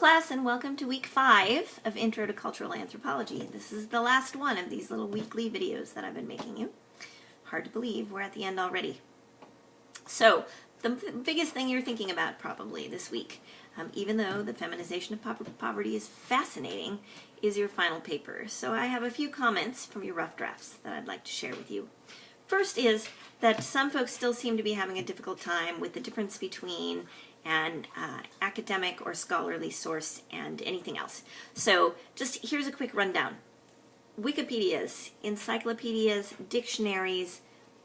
class, and welcome to week 5 of Intro to Cultural Anthropology. This is the last one of these little weekly videos that I've been making you. Hard to believe we're at the end already. So, the biggest thing you're thinking about probably this week, even though the feminization of poverty is fascinating, is your final paper. So I have a few comments from your rough drafts that I'd like to share with you. First is that some folks still seem to be having a difficult time with the difference between an academic or scholarly source and anything else. So just here's a quick rundown. Wikipedias, encyclopedias, dictionaries,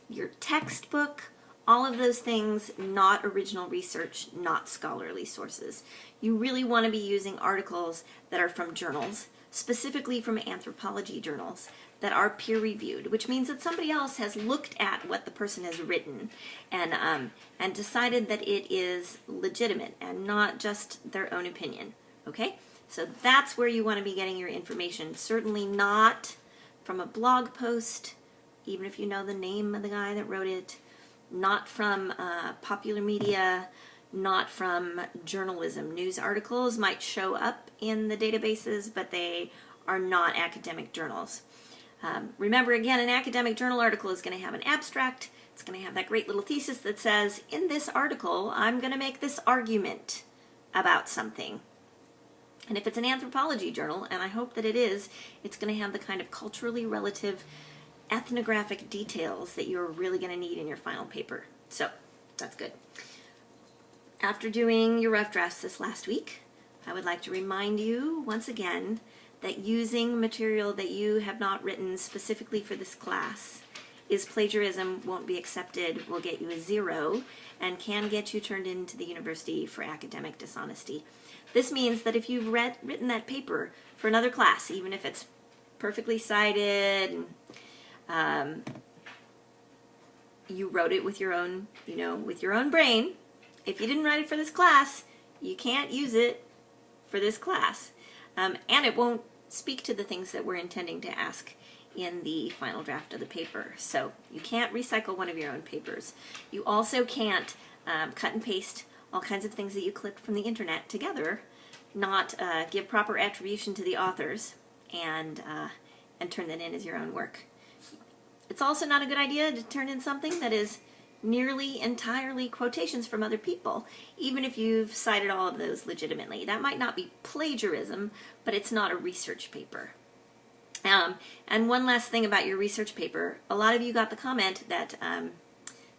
your textbook, all of those things, not original research, not scholarly sources. You really want to be using articles that are from journals, specifically from anthropology journals, that are peer-reviewed, which means that somebody else has looked at what the person has written and decided that it is legitimate and not just their own opinion. Okay? So that's where you want to be getting your information. Certainly not from a blog post, even if you know the name of the guy that wrote it, not from popular media, not from journalism. News articles might show up in the databases, but they are not academic journals. Remember, again, an academic journal article is going to have an abstract. It's going to have that great little thesis that says, in this article, I'm going to make this argument about something. And if it's an anthropology journal, and I hope that it is, it's going to have the kind of culturally relative ethnographic details that you're really going to need in your final paper. So, that's good. After doing your rough drafts this last week, I would like to remind you once again that using material that you have not written specifically for this class is plagiarism, won't be accepted, will get you a 0, and can get you turned into the university for academic dishonesty. This means that if you've written that paper for another class, even if it's perfectly cited, you wrote it with your own, with your own brain. If you didn't write it for this class, you can't use it for this class. And it won't speak to the things that we're intending to ask in the final draft of the paper. So you can't recycle one of your own papers. You also can't cut and paste all kinds of things that you clipped from the internet together, not give proper attribution to the authors, and turn that in as your own work. It's also not a good idea to turn in something that is nearly entirely quotations from other people, even if you've cited all of those legitimately. That might not be plagiarism, but it's not a research paper. And one last thing about your research paper. A lot of you got the comment that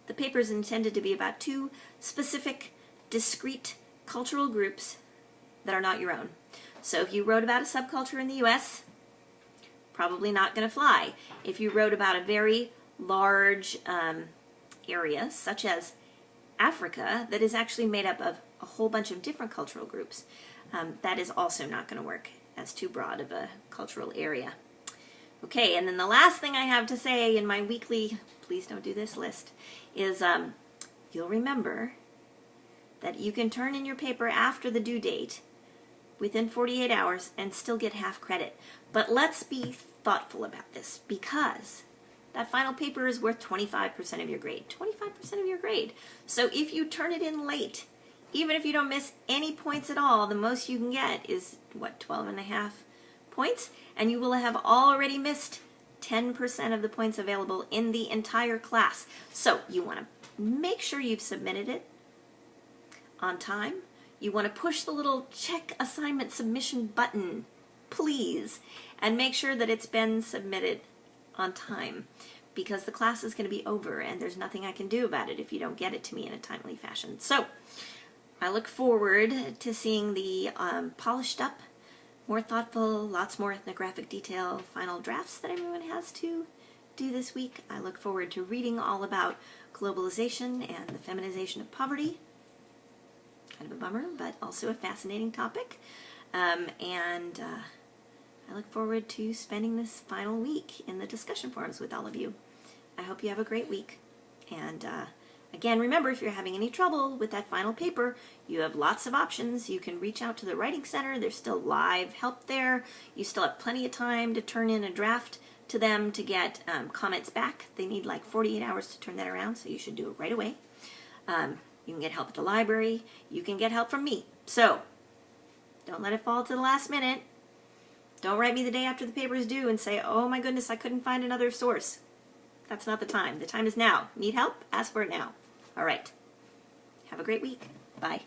the paper is intended to be about 2 specific, discrete cultural groups that are not your own. So if you wrote about a subculture in the U.S., probably not going to fly. If you wrote about a very large area, such as Africa, that is actually made up of a whole bunch of different cultural groups, that is also not going to work as too broad of a cultural area. Okay, and then the last thing I have to say in my weekly, please don't do this list, is you'll remember that you can turn in your paper after the due date within 48 hours and still get half credit. But let's be thoughtful about this, because that final paper is worth 25% of your grade. 25% of your grade. So if you turn it in late, even if you don't miss any points at all, the most you can get is, 12.5 points? And you will have already missed 10% of the points available in the entire class. So you want to make sure you've submitted it on time. You want to push the little check assignment submission button, please, and make sure that it's been submitted on time, because the class is going to be over and there's nothing I can do about it if you don't get it to me in a timely fashion. So I look forward to seeing the polished up, more thoughtful, lots more ethnographic detail final drafts that everyone has to do this week. I look forward to reading all about globalization and the feminization of poverty. Kind of a bummer, but also a fascinating topic. I look forward to spending this final week in the discussion forums with all of you. I hope you have a great week. And again, remember, if you're having any trouble with that final paper, you have lots of options. You can reach out to the Writing Center. There's still live help there. You still have plenty of time to turn in a draft to them to get comments back. They need like 48 hours to turn that around, so you should do it right away. You can get help at the library. You can get help from me. So Don't let it fall to the last minute. Don't write me the day after the paper is due and say, oh my goodness, I couldn't find another source. That's not the time. The time is now. Need help? Ask for it now. All right. Have a great week. Bye.